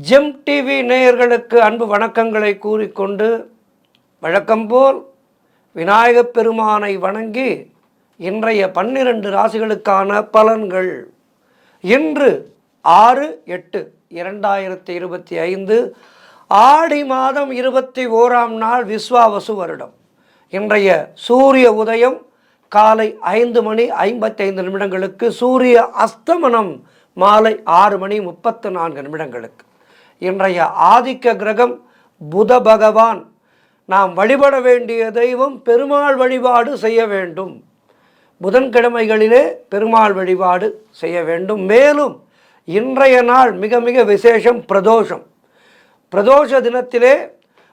GeM TV நேயர்களுக்கு அன்பு வணக்கங்களை கூறிக்கொண்டு வழக்கம்போல் விநாயகப் பெருமானை வணங்கி இன்றைய 12 ராசிகளுக்கான பலன்கள். இன்று 6/8/2025 ஆடி மாதம் 21ஆம் நாள் விஸ்வாவசு வருடம். இன்றைய சூரிய உதயம் காலை 5:55 சூரிய அஸ்தமனம் மாலை 6:34 இன்றைய ஆதிக்க கிரகம் புத பகவான். நாம் வழிபட வேண்டிய தெய்வம் பெருமாள் வழிபாடு செய்ய வேண்டும். புதன்கிழமைகளிலே பெருமாள் வழிபாடு செய்ய வேண்டும். மேலும் இன்றைய நாள் மிக மிக விசேஷம். பிரதோஷ தினத்திலே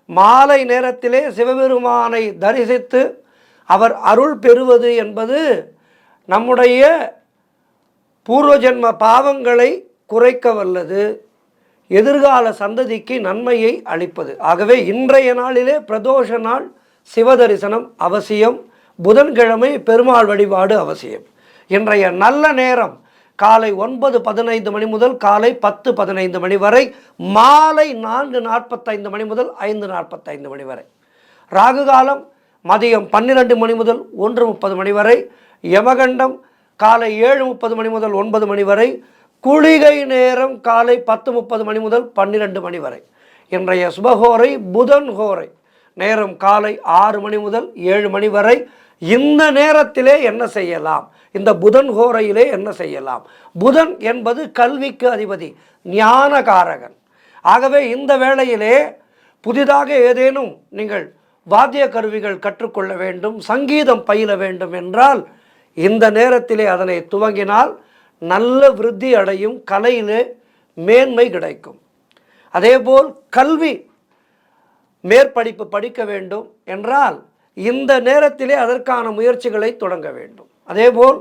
மாலை நேரத்திலே சிவபெருமானை தரிசித்து அவர் அருள் பெறுவது என்பது நம்முடைய பூர்வ ஜென்ம பாவங்களை குறைக்க வல்லது, எதிர்கால சந்ததிக்கு நன்மையை அளிப்பது. ஆகவே இன்றைய நாளிலே பிரதோஷ நாள் சிவ தரிசனம் அவசியம். புதன்கிழமை பெருமாள் வழிபாடு அவசியம். இன்றைய நல்ல நேரம் காலை 9:15 முதல் காலை 10:15 வரை, மாலை 4:45 முதல் 5:45 வரை. ராகு காலம் மதியம் 12 முதல் 1:30 வரை. யமகண்டம் காலை 7:30 முதல் 9 வரை. குளிகை நேரம் காலை 10:30 முதல் 12 வரை. இன்றைய சுபகோரை புதன் ஹோரை நேரம் காலை 6 முதல் 7 வரை. இந்த நேரத்திலே என்ன செய்யலாம்? இந்த புதன் ஹோரையிலே என்ன செய்யலாம்? புதன் என்பது கல்விக்கு அதிபதி, ஞானகாரகன். ஆகவே இந்த வேளையிலே புதிதாக ஏதேனும் நீங்கள் வாத்திய கருவிகள் கற்றுக்கொள்ள வேண்டும், சங்கீதம் பயில வேண்டும் என்றால் இந்த நேரத்திலே அதனை துவங்கினால் நல்ல விருத்தி அடையும், கலையிலே மேன்மை கிடைக்கும். அதேபோல் கல்வி மேற்படிப்பு படிக்க வேண்டும் என்றால் இந்த நேரத்திலே அதற்கான முயற்சிகளை தொடங்க வேண்டும். அதேபோல்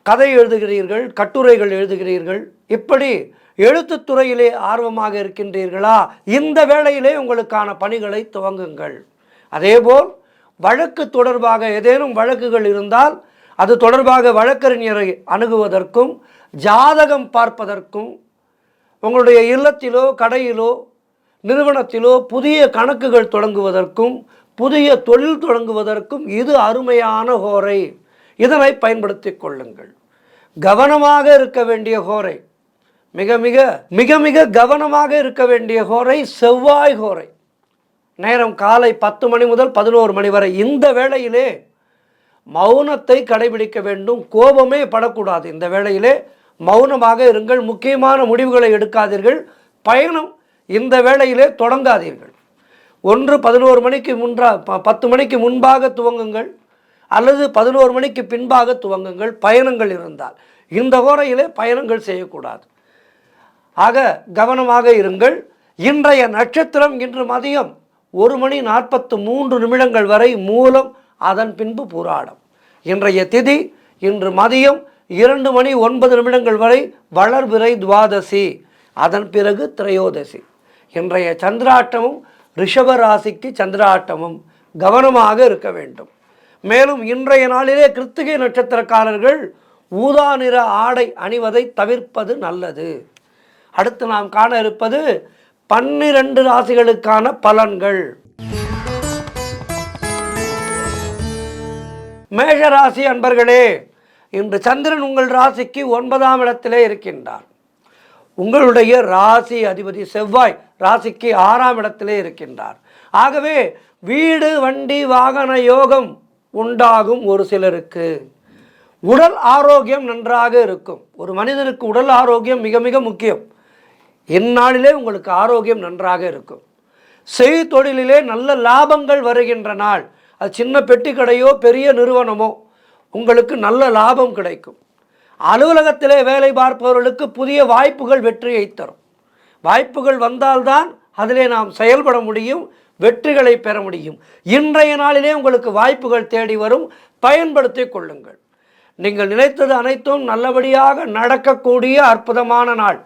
கதை எழுதுகிறீர்கள், கட்டுரைகள் எழுதுகிறீர்கள், இப்படி எழுத்துத்துறையிலே ஆர்வமாக இருக்கின்றீர்களா? இந்த வேளையிலே உங்களுக்கான பணிகளை துவங்குங்கள். அதேபோல் வழக்கு தொடர்பாக ஏதேனும் வழக்குகள் இருந்தால் அது தொடர்பாக வழக்கறிஞரை அணுகுவதற்கும், ஜாதகம் பார்ப்பதற்கும், உங்களுடைய இல்லத்திலோ கடையிலோ நிறுவனத்திலோ புதிய கணக்குகள் தொடங்குவதற்கும், புதிய தொழில் தொடங்குவதற்கும் இது அருமையான ஹோரை. இதனை பயன்படுத்தி கொள்ளுங்கள். கவனமாக இருக்க வேண்டிய ஹோரை, மிக மிக மிக மிக கவனமாக இருக்க வேண்டிய ஹோரை செவ்வாய் ஹோரை. நேரம் காலை 10 முதல் 11 வரை. இந்த வேளையிலே மௌனத்தை கடைபிடிக்க வேண்டும். கோபமே படக்கூடாது. இந்த வேளையிலே மௌனமாக இருங்கள். முக்கியமான முடிவுகளை எடுக்காதீர்கள். பயணம் இந்த வேளையிலே தொடங்காதீர்கள். 11 மணிக்கு 10 மணிக்கு முன்பாக துவங்குங்கள், அல்லது 11 மணிக்கு பின்பாக துவங்குங்கள். பயணங்கள் இருந்தால் இந்த ஹோரையிலே பயணங்கள் செய்யக்கூடாது. ஆக கவனமாக இருங்கள். இன்றைய நட்சத்திரம் இன்று மதியம் 1:43 வரை மூலம், அதன் பின்பு பூராடம். இன்றைய திதி இன்று மதியம் 2:09 வரை வளர்பிறை துவாதசி, அதன் பிறகு திரையோதசி. இன்றைய சந்திராட்டமும் ரிஷப ராசிக்கு சந்திராட்டமும். கவனமாக இருக்க வேண்டும். மேலும் இன்றைய நாளிலே கிருத்திகை நட்சத்திரக்காரர்கள் ஊதா நிற ஆடை அணிவதை தவிர்ப்பது நல்லது. அடுத்து நாம் காண இருப்பது 12 ராசிகளுக்கான பலன்கள். மேஷராசி அன்பர்களே, இன்று சந்திரன் உங்கள் ராசிக்கு 9ஆம் இடத்திலே இருக்கின்றார். உங்களுடைய ராசி அதிபதி செவ்வாய் ராசிக்கு 6ஆம் இடத்திலே இருக்கின்றார். ஆகவே வீடு வண்டி வாகன யோகம் உண்டாகும். ஒரு சிலருக்கு உடல் ஆரோக்கியம் நன்றாக இருக்கும். ஒரு மனிதனுக்கு உடல் ஆரோக்கியம் மிக மிக முக்கியம். இந்நாளிலே உங்களுக்கு ஆரோக்கியம் நன்றாக இருக்கும். செய்தொழிலிலே நல்ல லாபங்கள் வருகின்ற நாள். அது சின்ன பெட்டி கடையோ பெரிய நிறுவனமோ உங்களுக்கு நல்ல லாபம் கிடைக்கும். அலுவலகத்திலே வேலை பார்ப்பவர்களுக்கு புதிய வாய்ப்புகள் வெற்றியை தரும். வாய்ப்புகள் வந்தால்தான் அதிலே நாம் செயல்பட முடியும், வெற்றிகளை பெற முடியும். இன்றைய நாளிலே உங்களுக்கு வாய்ப்புகள் தேடி வரும். பயன்படுத்தி கொள்ளுங்கள். நீங்கள் நினைத்தது அனைத்தும் நல்லபடியாக நடக்கக்கூடிய அற்புதமான நாள்.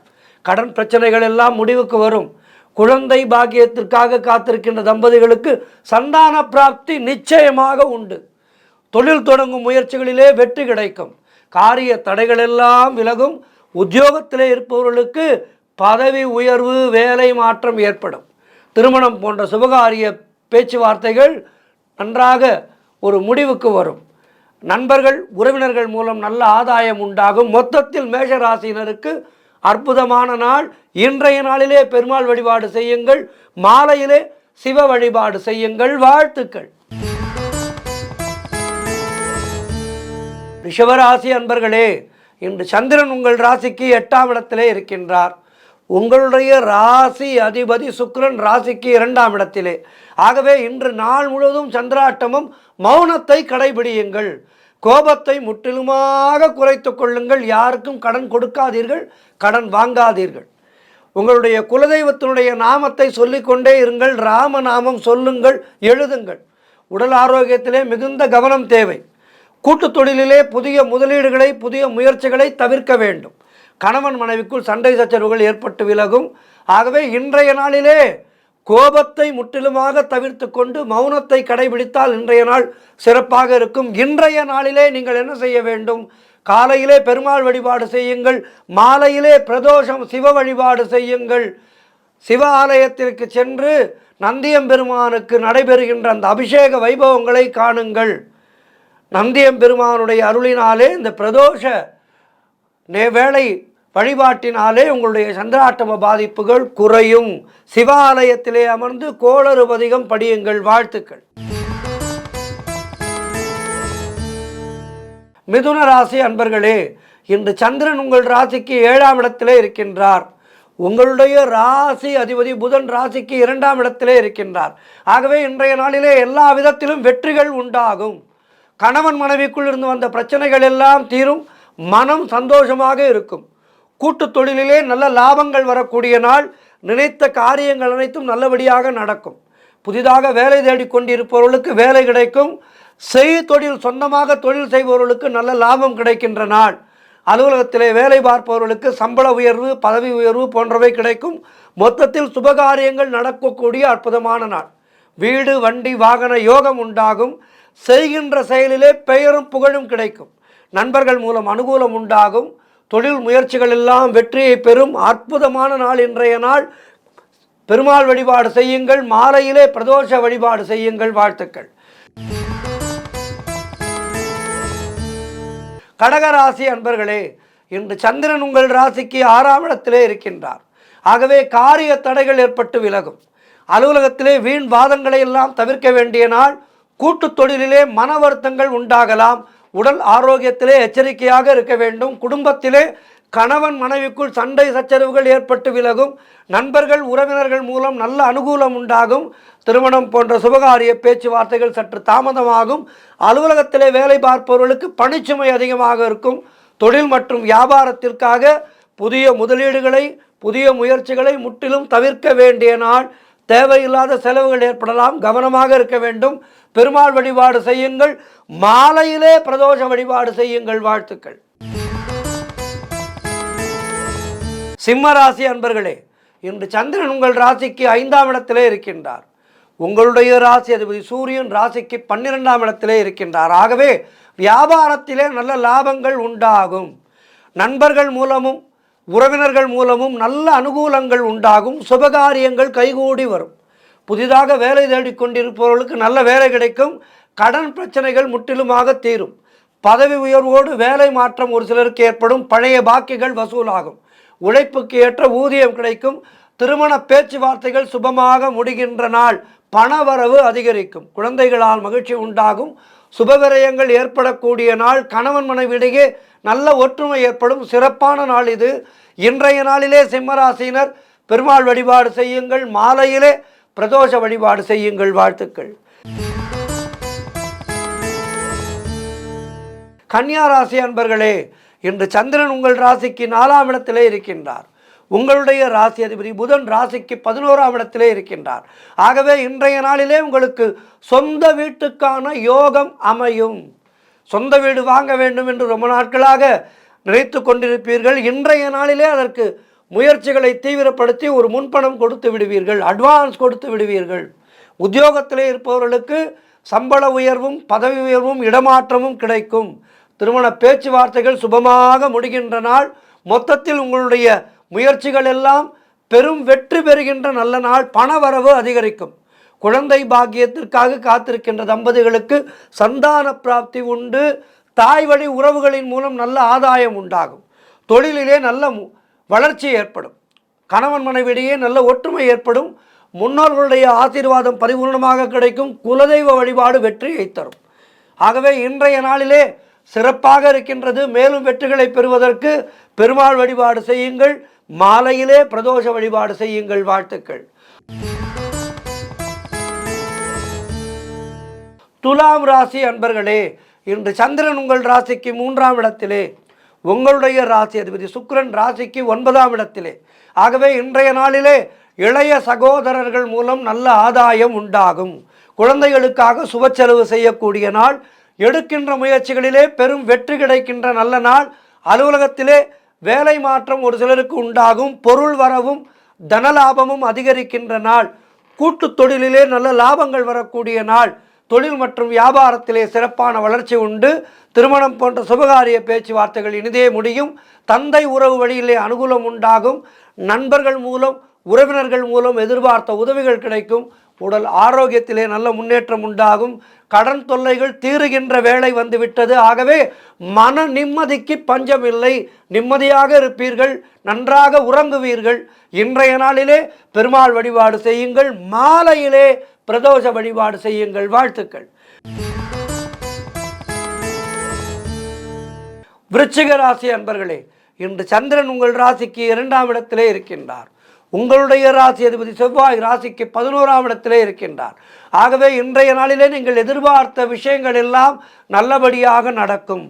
கடன் பிரச்சனைகள் எல்லாம் முடிவுக்கு வரும். குழந்தை பாக்கியத்திற்காக காத்திருக்கின்ற தம்பதிகளுக்கு சந்தான பிராப்தி நிச்சயமாக உண்டு. தொழில் தொடங்கும் முயற்சிகளிலே வெற்றி கிடைக்கும். காரிய தடைகள் எல்லாம் விலகும். உத்தியோகத்திலே இருப்பவர்களுக்கு பதவி உயர்வு, வேலை மாற்றம் ஏற்படும். திருமணம் போன்ற சுபகாரிய பேச்சுவார்த்தைகள் நன்றாக ஒரு முடிவுக்கு வரும். நண்பர்கள், உறவினர்கள் மூலம் நல்ல ஆதாயம் உண்டாகும். மொத்தத்தில் மேஷராசினருக்கு அற்புதமான நாள். இன்றைய நாளிலே பெருமாள் வழிபாடு செய்யுங்கள், மாலையிலே சிவ வழிபாடு செய்யுங்கள். வாழ்த்துக்கள். ரிஷபராசி அன்பர்களே, இன்று சந்திரன் உங்கள் ராசிக்கு 8ஆம் இடத்திலே இருக்கின்றார். உங்களுடைய ராசி அதிபதி சுக்கிரன் ராசிக்கு 2ஆம் இடத்திலே. ஆகவே இன்று நாள் முழுவதும் சந்திராட்டமும். மௌனத்தை கடைபிடியுங்கள். கோபத்தை முற்றிலுமாக குறைத்து கொள்ளுங்கள். யாருக்கும் கடன் கொடுக்காதீர்கள், கடன் வாங்காதீர்கள். உங்களுடைய குலதெய்வத்தினுடைய நாமத்தை சொல்லிக்கொண்டே இருங்கள். ராமநாமம் சொல்லுங்கள், எழுதுங்கள். உடல் ஆரோக்கியத்திலே மிகுந்த கவனம் தேவை. கூட்டுத் தொழிலிலே புதிய முதலீடுகளை, புதிய முயற்சிகளை தவிர்க்க வேண்டும். கணவன் மனைவிக்குள் சண்டை சச்சரவுகள் ஏற்பட்டு விலகும். ஆகவே இன்றைய நாளிலே கோபத்தை முற்றிலுமாக தவிர்த்து கொண்டு மௌனத்தை கடைபிடித்தால் இன்றைய நாள் சிறப்பாக இருக்கும். இன்றைய நாளிலே நீங்கள் என்ன செய்ய வேண்டும்? காலையிலே பெருமாள் வழிபாடு செய்யுங்கள், மாலையிலே பிரதோஷம் சிவ வழிபாடு செய்யுங்கள். சிவ ஆலயத்திற்கு சென்று நந்தியம்பெருமானுக்கு நடைபெறுகின்ற அந்த அபிஷேக வைபவங்களை காணுங்கள். நந்தியம்பெருமானுடைய அருளினாலே இந்த பிரதோஷ வேளை வழிபாட்டினாலே உங்களுடைய சந்திராட்டம பாதிப்புகள் குறையும். சிவாலயத்திலே அமர்ந்து கோளறு பதிகம் படியுங்கள். வாழ்த்துக்கள். மிதுன ராசி அன்பர்களே, இன்று சந்திரன் உங்கள் ராசிக்கு 7ஆம் இடத்திலே இருக்கின்றார். உங்களுடைய ராசி அதிபதி புதன் ராசிக்கு 2ஆம் இடத்திலே இருக்கின்றார். ஆகவே இன்றைய நாளிலே எல்லா விதத்திலும் வெற்றிகள் உண்டாகும். கணவன் மனைவிக்குள் இருந்து வந்த பிரச்சனைகள் எல்லாம் தீரும். மனம் சந்தோஷமாக இருக்கும். கூட்டு தொழிலிலே நல்ல லாபங்கள் வரக்கூடிய நாள். நினைத்த காரியங்கள் அனைத்தும் நல்லபடியாக நடக்கும். புதிதாக வேலை தேடிக்கொண்டிருப்பவர்களுக்கு வேலை கிடைக்கும். தொழில் சொந்தமாக தொழில் செய்பவர்களுக்கு நல்ல லாபம் கிடைக்கின்ற நாள். அலுவலகத்திலே வேலை பார்ப்பவர்களுக்கு சம்பள உயர்வு, பதவி உயர்வு போன்றவை கிடைக்கும். மொத்தத்தில் சுபகாரியங்கள் நடக்கக்கூடிய அற்புதமான நாள். வீடு, வண்டி, வாகன யோகம் உண்டாகும். செய்கின்ற செயலிலே பெயரும் புகழும் கிடைக்கும். நண்பர்கள் மூலம் அனுகூலம் உண்டாகும். தொழில் முயற்சிகள் எல்லாம் வெற்றியை பெறும். அற்புதமான நாள் இன்றைய நாள். பெருமாள் வழிபாடு செய்யுங்கள், மாலையிலே பிரதோஷ வழிபாடு செய்யுங்கள். வாழ்த்துக்கள். கடகராசி அன்பர்களே, இன்று சந்திரன் உங்கள் ராசிக்கு 6ஆம் இடத்திலே இருக்கின்றார். ஆகவே காரிய தடைகள் ஏற்பட்டு விலகும். அலுவலகத்திலே வீண் வாதங்களை எல்லாம் தவிர்க்க வேண்டிய நாள். கூட்டு தொழிலிலே மன வருத்தங்கள் உண்டாகலாம். உடல் ஆரோக்கியத்திலே எச்சரிக்கையாக இருக்க வேண்டும். குடும்பத்திலே கணவன் மனைவிக்குள் சண்டை சச்சரவுகள் ஏற்பட்டு விலகும். நண்பர்கள், உறவினர்கள் மூலம் நல்ல அனுகூலம் உண்டாகும். திருமணம் போன்ற சுபகாரிய பேச்சுவார்த்தைகள் சற்று தாமதமாகும். அலுவலகத்திலே வேலை பார்ப்பவர்களுக்கு பணிச்சுமை அதிகமாக இருக்கும். தொழில் மற்றும் வியாபாரத்திற்காக புதிய முதலீடுகளை, புதிய முயற்சிகளை முற்றிலும் தவிர்க்க வேண்டிய நாள். தேவையில்லாத செலவுகள் ஏற்படலாம், கவனமாக இருக்க வேண்டும். பெருமாள் வழிபாடு செய்யுங்கள், மாலையிலே பிரதோஷ வழிபாடு செய்யுங்கள். வாழ்த்துக்கள். சிம்மராசி அன்பர்களே, இன்று சந்திரன் உங்கள் ராசிக்கு 5ஆம் இடத்திலே இருக்கின்றார். உங்களுடைய ராசி அதிபதி சூரியன் ராசிக்கு 12ஆம் இடத்திலே இருக்கின்றார். ஆகவே வியாபாரத்திலே நல்ல லாபங்கள் உண்டாகும். நண்பர்கள் மூலமும் உறவினர்கள் மூலமும் நல்ல அனுகூலங்கள் உண்டாகும். சுபகாரியங்கள் கைகூடி வரும். புதிதாக வேலை தேடிக்கொண்டிருப்பவர்களுக்கு நல்ல வேலை கிடைக்கும். கடன் பிரச்சனைகள் முற்றிலுமாக தீரும். பதவி உயர்வோடு வேலை மாற்றம் ஒரு சிலருக்கு ஏற்படும். பழைய பாக்கிகள் வசூலாகும். உழைப்புக்கு ஏற்ற ஊதியம் கிடைக்கும். திருமண பேச்சுவார்த்தைகள் சுபமாக முடிகின்ற நாள். பணவரவு அதிகரிக்கும். குழந்தைகளால் மகிழ்ச்சி உண்டாகும். சுபவிரயங்கள் ஏற்படக்கூடிய நாள். கணவன் மனைவியிடையே நல்ல ஒற்றுமை ஏற்படும். சிறப்பான நாள் இது. இன்றைய நாளிலே சிம்மராசினர் பெருமாள் வழிபாடு செய்யுங்கள், மாலையிலே பிரதோஷ வழிபாடு செய்யுங்கள். வாழ்த்துக்கள். கன்னியா ராசி அன்பர்களே, இன்று சந்திரன் உங்கள் ராசிக்கு 4ஆம் இடத்திலே இருக்கின்றார். உங்களுடைய ராசி அதிபதி புதன் ராசிக்கு 11ஆம் இடத்திலே இருக்கின்றார். ஆகவே இன்றைய நாளிலே உங்களுக்கு சொந்த வீட்டுக்கான யோகம் அமையும். சொந்த வீடு வாங்க வேண்டும் என்று ரொம்ப நாட்களாக நினைத்து கொண்டிருப்பீர்கள். இன்றைய நாளிலே அதற்கு முயற்சிகளை தீவிரப்படுத்தி ஒரு முன்பணம் கொடுத்து விடுவீர்கள், அட்வான்ஸ் கொடுத்து விடுவீர்கள். உத்தியோகத்திலே இருப்பவர்களுக்கு சம்பள உயர்வும், பதவி உயர்வும், இடமாற்றமும் கிடைக்கும். திருமண பேச்சுவார்த்தைகள் சுபமாக முடிகின்ற நாள். மொத்தத்தில் உங்களுடைய முயற்சிகள் எல்லாம் பெரும் வெற்றி பெறுகின்ற நல்ல நாள். பணவரவு அதிகரிக்கும். குழந்தை பாக்கியத்திற்காக காத்திருக்கின்ற தம்பதிகளுக்கு சந்தான பிராப்தி உண்டு. தாய் வழி உறவுகளின் மூலம் நல்ல ஆதாயம் உண்டாகும். தொழிலிலே நல்ல வளர்ச்சி ஏற்படும். கணவன் மனைவியிடையே நல்ல ஒற்றுமை ஏற்படும். முன்னோர்களுடைய ஆசீர்வாதம் பரிபூர்ணமாக கிடைக்கும். குலதெய்வ வழிபாடு வெற்றியை தரும். ஆகவே இன்றைய நாளிலே சிறப்பாக இருக்கின்றது. மேலும் வெற்றிகளை பெறுவதற்கு பெருமாள் வழிபாடு செய்யுங்கள். மாலையிலே பிரதோஷ வழிபாடு செய்யுங்கள். வாழ்த்துக்கள். துலாம் ராசி அன்பர்களே, இன்று சந்திரன் உங்கள் ராசிக்கு 3ஆம் இடத்திலே, உங்களுடைய ராசி அதிபதி சுக்கிரன் ராசிக்கு 9ஆம் இடத்திலே. ஆகவே இன்றைய நாளிலே இளைய சகோதரர்கள் மூலம் நல்ல ஆதாயம் உண்டாகும். குழந்தைகளுக்காக சுப செலவு செய்யக்கூடிய நாள். எடுக்கின்ற முயற்சிகளிலே பெரும் வெற்றி கிடைக்கின்ற நல்ல நாள். அலுவலகத்திலே வேலை மாற்றம் ஒரு சிலருக்கு உண்டாகும். பொருள் வரவும் தனலாபமும் அதிகரிக்கின்ற நாள். கூட்டு தொழிலிலே நல்ல லாபங்கள் வரக்கூடிய நாள். தொழில் மற்றும் வியாபாரத்திலே சிறப்பான வளர்ச்சி உண்டு. திருமணம் போன்ற சுபகாரிய பேச்சுவார்த்தைகள் இனிதே முடியும். தந்தை உறவு வழியிலே அனுகூலம் உண்டாகும். நண்பர்கள் மூலம் உறவினர்கள் மூலம் எதிர்பார்த்த உதவிகள் கிடைக்கும். உடல் ஆரோக்கியத்திலே நல்ல முன்னேற்றம் உண்டாகும். கடன் தொல்லைகள் தீருகின்ற வேளை வந்துவிட்டது. ஆகவே மன நிம்மதிக்கு பஞ்சமில்லை. நிம்மதியாக இருப்பீர்கள். நன்றாக உறங்குவீர்கள். இன்றைய நாளிலே பெருமாள் வழிபாடு செய்யுங்கள். மாலையிலே பிரதோஷ வழிபாடு செய்யுங்கள். வாழ்த்துக்கள். விருச்சிக ராசி அன்பர்களே, இன்று சந்திரன் உங்கள் ராசிக்கு 2ஆம் இடத்திலே இருக்கின்றார். உங்களுடைய ராசி அதிபதி செவ்வாய் ராசிக்கு 11ஆம் இடத்திலே இருக்கின்றார். ஆகவே இன்றைய நாளிலே நீங்கள் எதிர்பார்த்த விஷயங்கள் எல்லாம் நல்லபடியாக நடக்கும்.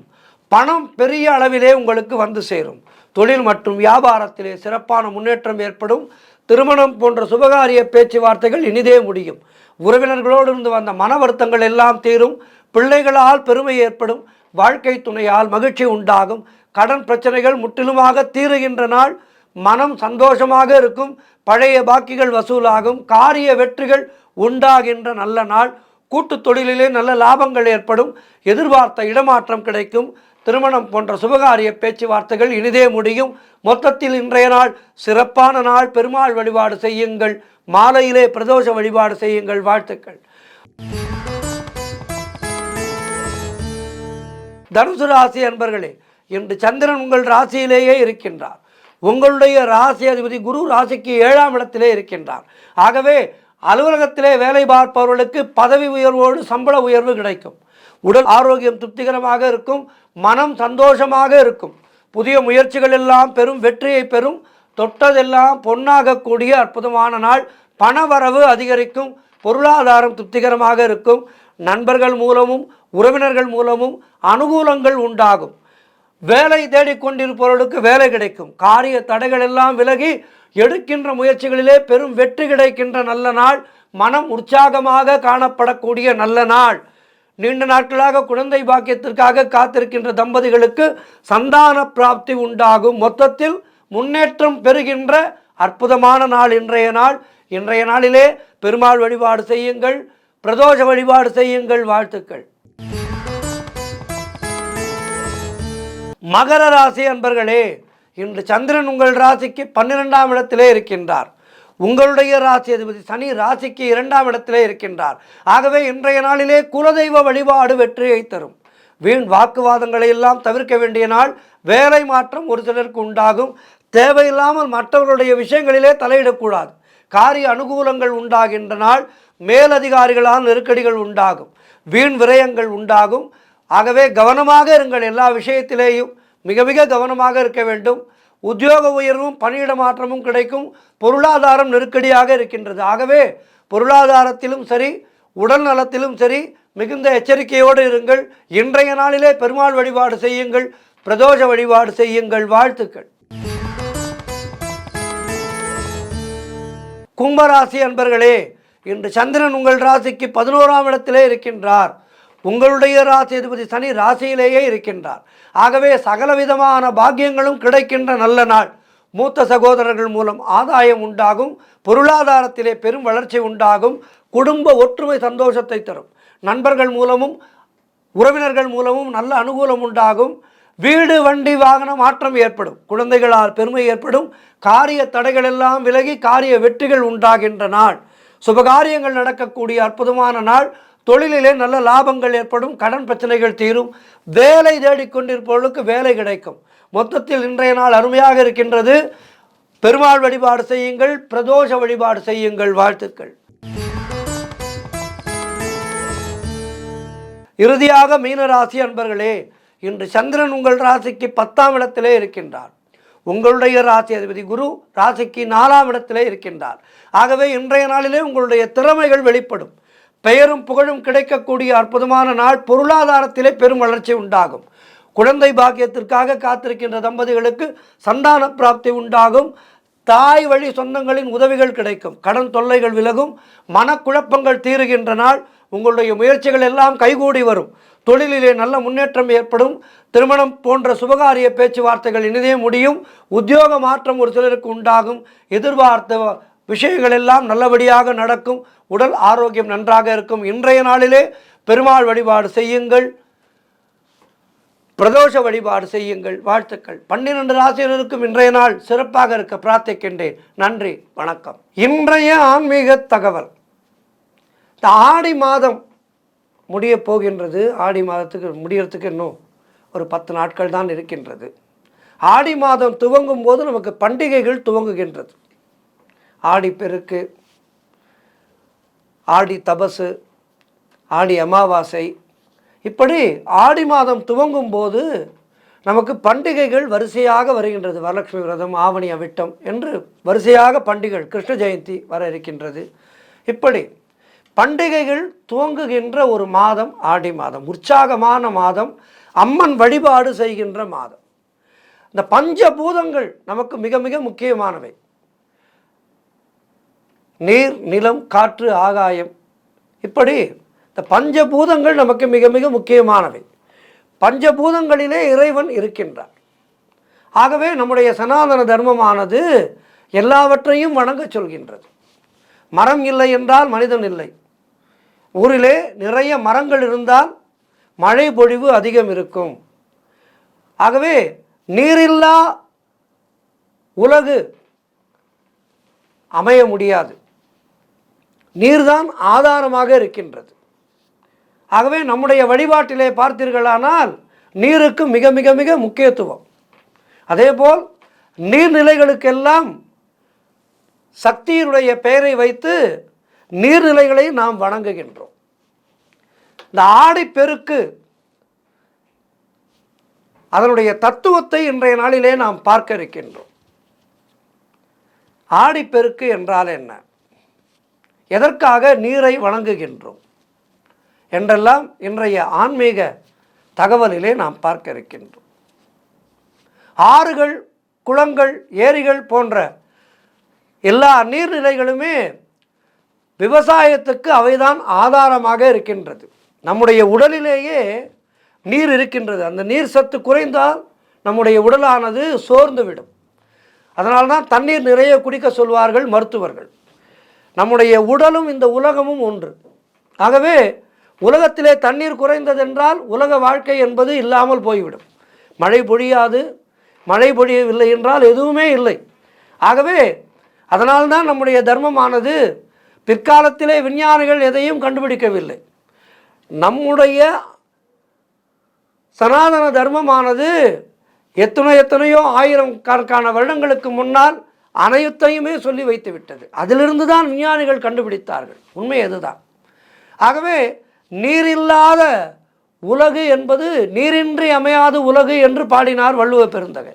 பணம் பெரிய அளவிலே உங்களுக்கு வந்து சேரும். தொழில் மற்றும் வியாபாரத்திலே சிறப்பான முன்னேற்றம் ஏற்படும். திருமணம் போன்ற சுபகாரிய பேச்சுவார்த்தைகள் இனிதே முடியும். உறவினர்களோடு இருந்து வந்த மன வருத்தங்கள் எல்லாம் தீரும். பிள்ளைகளால் பெருமை ஏற்படும். வாழ்க்கை துணையால் மகிழ்ச்சி உண்டாகும். கடன் பிரச்சனைகள் முற்றிலுமாக தீருகின்ற நாள். மனம் சந்தோஷமாக இருக்கும். பழைய பாக்கிகள் வசூலாகும். காரிய வெற்றிகள் உண்டாகின்ற நல்ல நாள். கூட்டு தொழிலிலே நல்ல லாபங்கள் ஏற்படும். எதிர்பார்த்த இடமாற்றம் கிடைக்கும். திருமணம் போன்ற சுபகாரிய பேச்சுவார்த்தைகள் இனிதே முடியும். மொத்தத்தில் இன்றைய நாள் சிறப்பான நாள். பெருமாள் வழிபாடு செய்யுங்கள். மாலையிலே பிரதோஷ வழிபாடு செய்யுங்கள். வாழ்த்துக்கள். தனுசு ராசி அன்பர்களே, இன்று சந்திரன் உங்கள் ராசியிலேயே இருக்கின்றார். உங்களுடைய ராசி அதிபதி குரு ராசிக்கு 7ஆம் இடத்திலே இருக்கின்றார். ஆகவே அலுவலகத்திலே வேலை பார்ப்பவர்களுக்கு பதவி உயர்வோடு சம்பள உயர்வு கிடைக்கும். உடல் ஆரோக்கியம் திருப்திகரமாக இருக்கும். மனம் சந்தோஷமாக இருக்கும். புதிய முயற்சிகள் எல்லாம் பெரும் வெற்றியை பெறும். தொட்டதெல்லாம் பொன்னாகக்கூடிய அற்புதமான நாள். பணவரவு அதிகரிக்கும். பொருளாதாரம் திருப்திகரமாக இருக்கும். நண்பர்கள் மூலமும் உறவினர்கள் மூலமும் அனுகூலங்கள் உண்டாகும். வேலை தேடிக்கொண்டிருப்பவர்களுக்கு வேலை கிடைக்கும். காரிய தடைகள் எல்லாம் விலகி எடுக்கின்ற முயற்சிகளிலே பெரும் வெற்றி கிடைக்கின்ற நல்ல நாள். மனம் உற்சாகமாக காணப்படக்கூடிய நல்ல நாள். நீண்ட நாட்களாக குழந்தை பாக்கியத்திற்காக காத்திருக்கின்ற தம்பதிகளுக்கு சந்தான பிராப்தி உண்டாகும். மொத்தத்தில் முன்னேற்றம் பெறுகின்ற அற்புதமான நாள் இன்றைய நாள். இன்றைய நாளிலே பெருமாள் வழிபாடு செய்யுங்கள். பிரதோஷ வழிபாடு செய்யுங்கள். வாழ்த்துக்கள். மகர ராசி அன்பர்களே, இன்று சந்திரன் உங்கள் ராசிக்கு 12ஆம் இடத்திலே இருக்கின்றார். உங்களுடைய ராசி அதிபதி சனி ராசிக்கு 2ஆம் இடத்திலே இருக்கின்றார். ஆகவே இன்றைய நாளிலே குலதெய்வ வழிபாடு வெற்றியை தரும். வீண் வாக்குவாதங்களை எல்லாம் தவிர்க்க வேண்டிய நாள். வேலை மாற்றம் ஒரு சிலருக்கு உண்டாகும். தேவையில்லாமல் மற்றவர்களுடைய விஷயங்களிலே தலையிடக்கூடாது. காரிய அனுகூலங்கள் உண்டாகின்ற நாள். மேலதிகாரிகளால் நெருக்கடிகள் உண்டாகும். வீண் விரயங்கள் உண்டாகும். ஆகவே கவனமாக இருங்கள். எல்லா விஷயத்திலேயும் மிக மிக கவனமாக இருக்க வேண்டும். உத்தியோக உயர்வும் பணியிட மாற்றமும் கிடைக்கும். பொருளாதாரம் நெருக்கடியாக இருக்கின்றது. ஆகவே பொருளாதாரத்திலும் சரி உடல் நலத்திலும் சரி மிகுந்த எச்சரிக்கையோடு இருங்கள். இன்றைய நாளிலே பெருமாள் வழிபாடு செய்யுங்கள். பிரதோஷ வழிபாடு செய்யுங்கள். வாழ்த்துக்கள். கும்பராசி அன்பர்களே, இன்று சந்திரன் உங்கள் ராசிக்கு 11ஆம் இடத்திலே இருக்கின்றார். உங்களுடைய ராசி அதிபதி சனி ராசியிலேயே இருக்கின்றார். ஆகவே சகலவிதமான பாக்கியங்களும் கிடைக்கின்ற நல்ல நாள். மூத்த சகோதரர்கள் மூலம் ஆதாயம் உண்டாகும். பொருளாதாரத்திலே பெரும் வளர்ச்சி உண்டாகும். குடும்ப ஒற்றுமை சந்தோஷத்தை தரும். நண்பர்கள் மூலமும் உறவினர்கள் மூலமும் நல்ல அனுகூலம் உண்டாகும். வீடு வண்டி வாகன மாற்றம் ஏற்படும், குழந்தைகளால் பெருமை ஏற்படும், காரிய தடைகள் எல்லாம் விலகி காரிய வெற்றிகள் உண்டாகின்ற நாள், சுபகாரியங்கள் நடக்கக்கூடிய அற்புதமான நாள், தொழிலிலே நல்ல லாபங்கள் ஏற்படும், கடன் பிரச்சனைகள் தீரும், வேலை தேடிக்கொண்டிருப்பவர்களுக்கு வேலை கிடைக்கும். மொத்தத்தில் இன்றைய நாள் அருமையாக இருக்கின்றது. பெருமாள் வழிபாடு செய்யுங்கள், பிரதோஷ வழிபாடு செய்யுங்கள். வாழ்த்துக்கள். இறுதியாக மீனராசி அன்பர்களே, இன்று சந்திரன் உங்கள் ராசிக்கு 10ஆம் இடத்திலே இருக்கின்றார். உங்களுடைய ராசி அதிபதி குரு ராசிக்கு 4ஆம் இடத்திலே இருக்கின்றார். ஆகவே இன்றைய நாளிலே உங்களுடைய திறமைகள் வெளிப்படும், பெயரும் புகழும் கிடைக்கக்கூடிய அற்புதமான நாள். பொருளாதாரத்திலே பெரும் வளர்ச்சி உண்டாகும். குழந்தை பாக்கியத்திற்காக காத்திருக்கின்ற தம்பதிகளுக்கு சந்தான பிராப்தி உண்டாகும். தாய் வழி சொந்தங்களின் உதவிகள் கிடைக்கும். கடன் தொல்லைகள் விலகும். மனக்குழப்பங்கள் தீருகின்ற நாள். உங்களுடைய முயற்சிகள் எல்லாம் கைகூடி வரும். தொழிலிலே நல்ல முன்னேற்றம் ஏற்படும். திருமணம் போன்ற சுபகாரிய பேச்சுவார்த்தைகள் இனிதே முடியும். உத்தியோக மாற்றம் ஒரு சிலருக்கு உண்டாகும். எதிர்பார்த்த விஷயங்கள் எல்லாம் நல்லபடியாக நடக்கும். உடல் ஆரோக்கியம் நன்றாக இருக்கும். இன்றைய நாளிலே பெருமாள் வழிபாடு செய்யுங்கள், பிரதோஷ வழிபாடு செய்யுங்கள். வாழ்த்துக்கள். 12 ராசியினருக்கும் இன்றைய நாள் சிறப்பாக இருக்க பிரார்த்திக்கின்றேன். நன்றி, வணக்கம். இன்றைய ஆன்மீக தகவல். இந்த ஆடி மாதம் முடிய போகின்றது. ஆடி மாதத்துக்கு முடியறதுக்கு இன்னும் ஒரு 10 நாட்கள் தான் இருக்கின்றது. ஆடி மாதம் துவங்கும் போது நமக்கு பண்டிகைகள் துவங்குகின்றது. ஆடி பெருக்கு, ஆடி தபசு, ஆடி அமாவாசை, இப்படி ஆடி மாதம் துவங்கும் போது நமக்கு பண்டிகைகள் வரிசையாக வருகின்றது. வரலட்சுமி விரதம், ஆவணி அவிட்டம் என்று வரிசையாக பண்டிகைகள், கிருஷ்ண ஜெயந்தி வர இருக்கின்றது. இப்படி பண்டிகைகள் துவங்குகின்ற ஒரு மாதம் ஆடி மாதம். உற்சாகமான மாதம், அம்மன் வழிபாடு செய்கின்ற மாதம். இந்த பஞ்சபூதங்கள் நமக்கு மிக மிக முக்கியமானவை. நீர், நிலம், காற்று, ஆகாயம், இப்படி இந்த பஞ்சபூதங்கள் நமக்கு மிக மிக முக்கியமானவை. பஞ்சபூதங்களிலே இறைவன் இருக்கின்றார். ஆகவே நம்முடைய சனாதன தர்மமானது எல்லாவற்றையும் வணங்க சொல்கின்றது. மரம் இல்லை என்றால் மனிதன் இல்லை. ஊரிலே நிறைய மரங்கள் இருந்தால் மழை பொழிவு அதிகம் இருக்கும். ஆகவே நீரில்லா உலகு அமைய முடியாது. நீர்தான் ஆதாரமாக இருக்கின்றது. ஆகவே நம்முடைய வழிபாட்டிலே பார்த்தீர்களானால் நீருக்கு மிக மிக மிக முக்கியத்துவம். அதேபோல் நீர்நிலைகளுக்கெல்லாம் சக்தியினுடைய பெயரை வைத்து நீர்நிலைகளை நாம் வணங்குகின்றோம். இந்த ஆடிப்பெருக்கு அதனுடைய தத்துவத்தை இன்றைய நாளிலே நாம் பார்க்க இருக்கின்றோம். ஆடிப்பெருக்கு என்றால் என்ன, எதற்காக நீரை வணங்குகின்றோம் என்றெல்லாம் இன்றைய ஆன்மீக தகவலிலே நாம் பார்க்க இருக்கின்றோம். ஆறுகள், குளங்கள், ஏரிகள் போன்ற எல்லா நீர்நிலைகளுமே விவசாயத்துக்கு அவைதான் ஆதாரமாக இருக்கின்றது. நம்முடைய உடலிலேயே நீர் இருக்கின்றது. அந்த நீர் சத்து குறைந்தால் நம்முடைய உடலானது சோர்ந்து விடும். அதனால்தான் தண்ணீர் நிறைய குடிக்க சொல்வார்கள் மருத்துவர்கள். நம்முடைய உடலும் இந்த உலகமும் ஒன்று. ஆகவே உலகத்திலே தண்ணீர் குறைந்ததென்றால் உலக வாழ்க்கை என்பது இல்லாமல் போய்விடும். மழை பொழியாது, மழை பொழியவில்லை என்றால் எதுவுமே இல்லை. ஆகவே அதனால்தான் நம்முடைய தர்மமானது பிற்காலத்திலே விஞ்ஞானிகள் எதையும் கண்டுபிடிக்கவில்லை. நம்முடைய சனாதன தர்மமானது எத்தனையோ ஆயிரம் கணக்கான வருடங்களுக்கு முன்னால் அனைத்தையுமே சொல்லி வைத்து விட்டது. அதிலிருந்து தான் விஞ்ஞானிகள் கண்டுபிடித்தார்கள். உண்மை அதுதான். ஆகவே நீரில்லாத உலகு என்பது நீரின்றி அமையாது உலகு என்று பாடினார் வள்ளுவ பெருந்தகை.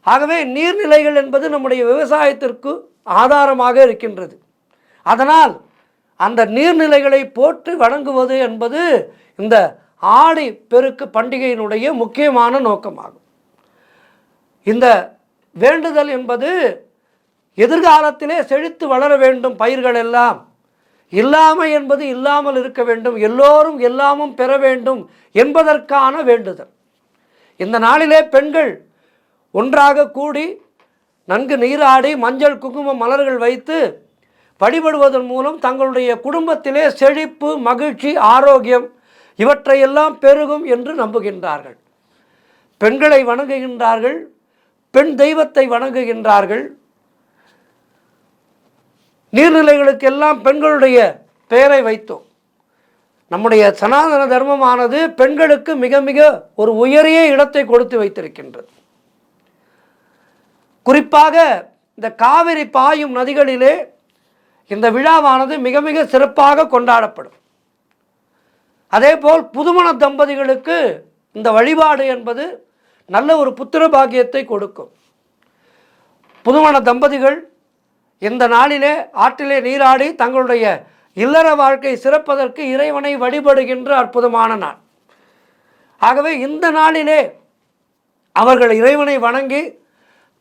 ஆகவே நீர்நிலைகள் என்பது நம்முடைய விவசாயத்திற்கு ஆதாரமாக இருக்கின்றது. அதனால் அந்த நீர்நிலைகளை போற்றி வணங்குவது என்பது இந்த ஆடி பெருக்கு பண்டிகையினுடைய முக்கியமான நோக்கமாகும். இந்த வேண்டுதல் என்பது எதிர்காலத்திலே செழித்து வளர வேண்டும், பயிர்கள் எல்லாம் இல்லாமை என்பது இல்லாமல் இருக்க வேண்டும், எல்லோரும் எல்லாமும் பெற வேண்டும் என்பதற்கான வேண்டுதல். இந்த நாளிலே பெண்கள் ஒன்றாக கூடி நன்கு நீராடி மஞ்சள் குங்குமம் மலர்கள் வைத்து வழிபடுவதன் மூலம் தங்களுடைய குடும்பத்திலே செழிப்பு, மகிழ்ச்சி, ஆரோக்கியம் இவற்றையெல்லாம் பெருகும் என்று நம்புகின்றார்கள். பெண்களை வணங்குகின்றார்கள், பெண் தெய்வத்தை வணங்குகின்றார்கள். நீர்நிலைகளுக்கெல்லாம் பெண்களுடைய பெயரை வைத்தோம். நம்முடைய சனாதன தர்மமானது பெண்களுக்கு மிக மிக ஒரு உயரிய இடத்தை கொடுத்து வைத்திருக்கின்றது. குறிப்பாக இந்த காவிரி பாயும் நதிகளிலே இந்த விழாவானது மிக மிக சிறப்பாக கொண்டாடப்படும். அதேபோல் புதுமண தம்பதிகளுக்கு இந்த வழிபாடு என்பது நல்ல ஒரு புத்திர பாக்கியத்தை கொடுக்கும். புதுமண தம்பதிகள் இந்த நாளிலே ஆற்றிலே நீராடி தங்களுடைய இல்லற வாழ்க்கை சிறப்பதற்கு இறைவனை வழிபடுகின்ற அற்புதமான நாள். ஆகவே இந்த நாளிலே அவர்கள் இறைவனை வணங்கி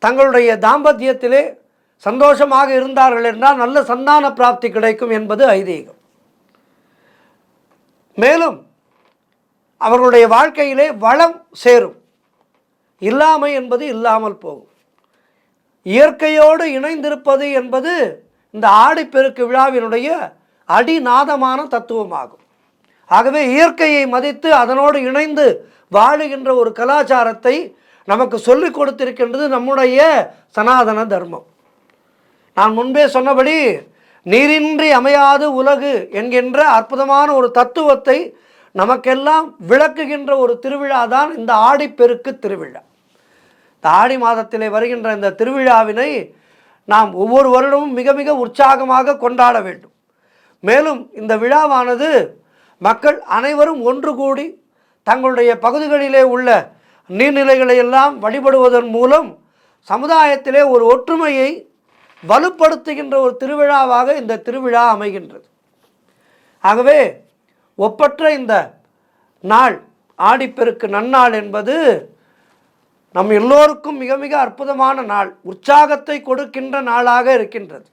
தங்களுடைய தாம்பத்தியத்திலே சந்தோஷமாக இருந்தார்கள் என்றால் நல்ல சந்தான பிராப்தி கிடைக்கும் என்பது ஐதீகம். மேலும் அவர்களுடைய வாழ்க்கையிலே வளம் சேரும், இல்லாமை என்பது இல்லாமல் போகும். இயற்கையோடு இணைந்திருப்பது என்பது இந்த ஆடிப்பெருக்கு விழாவினுடைய அடிநாதமான தத்துவமாகும். ஆகவே இயற்கையை மதித்து அதனோடு இணைந்து வாழுகின்ற ஒரு கலாச்சாரத்தை நமக்கு சொல்லிக் கொடுத்திருக்கின்றது நம்முடைய சனாதன தர்மம். நான் முன்பே சொன்னபடி நீரின்றி அமையாது உலகு என்கின்ற அற்புதமான ஒரு தத்துவத்தை நமக்கெல்லாம் விளக்குகின்ற ஒரு திருவிழா தான் இந்த ஆடிப்பெருக்கு திருவிழா. இந்த ஆடி மாதத்திலே வருகின்ற இந்த திருவிழாவினை நாம் ஒவ்வொரு வருடமும் மிக மிக உற்சாகமாக கொண்டாட வேண்டும். மேலும் இந்த விழாவானது மக்கள் அனைவரும் ஒன்று கூடி தங்களுடைய பகுதிகளிலே உள்ள நீர்நிலைகளை எல்லாம் வழிபடுவதன் மூலம் சமுதாயத்திலே ஒரு ஒற்றுமையை வலுப்படுத்துகின்ற ஒரு திருவிழாவாக இந்த திருவிழா அமைகின்றது. ஆகவே ஒப்பற்ற இந்த நாள் ஆடிப்பெருக்கு நன்னாள் என்பது நம் எல்லோருக்கும் மிக மிக அற்புதமான நாள், உற்சாகத்தை கொடுக்கின்ற நாளாக இருக்கின்றது.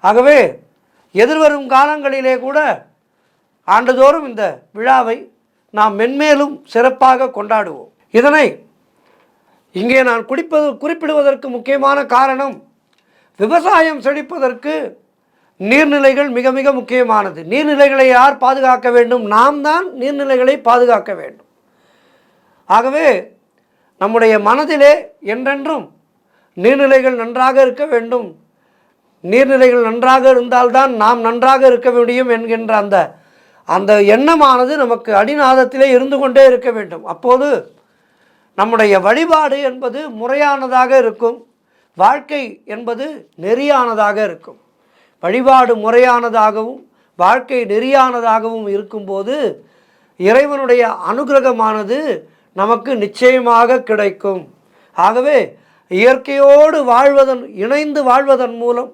ஆகவே எதிர்வரும் காலங்களிலே கூட ஆண்டுதோறும் இந்த விழாவை நாம் மென்மேலும் சிறப்பாக கொண்டாடுவோம். இதனை இங்கே நான் குறிப்பிடுவதற்கு முக்கியமான காரணம், விவசாயம் செழிப்பதற்கு நீர்நிலைகள் மிக மிக முக்கியமானது. நீர்நிலைகளை யார் பாதுகாக்க வேண்டும்? நாம் தான் நீர்நிலைகளை பாதுகாக்க வேண்டும். ஆகவே நம்முடைய மனதிலே என்றென்றும் நீர்நிலைகள் நன்றாக இருக்க வேண்டும், நீர்நிலைகள் நன்றாக இருந்தால்தான் நாம் நன்றாக இருக்க முடியும் என்கின்ற அந்த எண்ணமானது நமக்கு அடிநாதத்திலே இருந்து கொண்டே இருக்க வேண்டும். அப்போது நம்முடைய வழிபாடு என்பது முறையானதாக இருக்கும், வாழ்க்கை என்பது நெறியானதாக இருக்கும். வழிபாடு முறையானதாகவும் வாழ்க்கை நெறியானதாகவும் இருக்கும்போது இறைவனுடைய அனுகிரகமானது நமக்கு நிச்சயமாக கிடைக்கும். ஆகவே இயற்கையோடு இணைந்து வாழ்வதன் மூலம்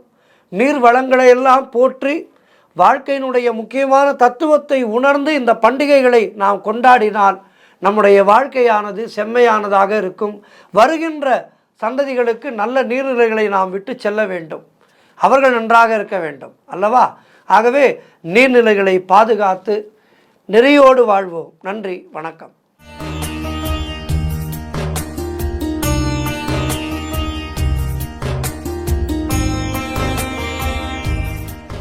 நீர் வளங்களை எல்லாம் போற்றி வாழ்க்கையினுடைய முக்கியமான தத்துவத்தை உணர்ந்து இந்த பண்டிகைகளை நாம் கொண்டாடினால் நம்முடைய வாழ்க்கையானது செம்மையானதாக இருக்கும். வருகின்ற சந்ததிகளுக்கு நல்ல நீர்நிலைகளை நாம் விட்டு செல்ல வேண்டும், அவர்கள் நன்றாக இருக்க வேண்டும் அல்லவா? ஆகவே நீர்நிலைகளை பாதுகாத்து நெறியோடு வாழ்வோம். நன்றி, வணக்கம்.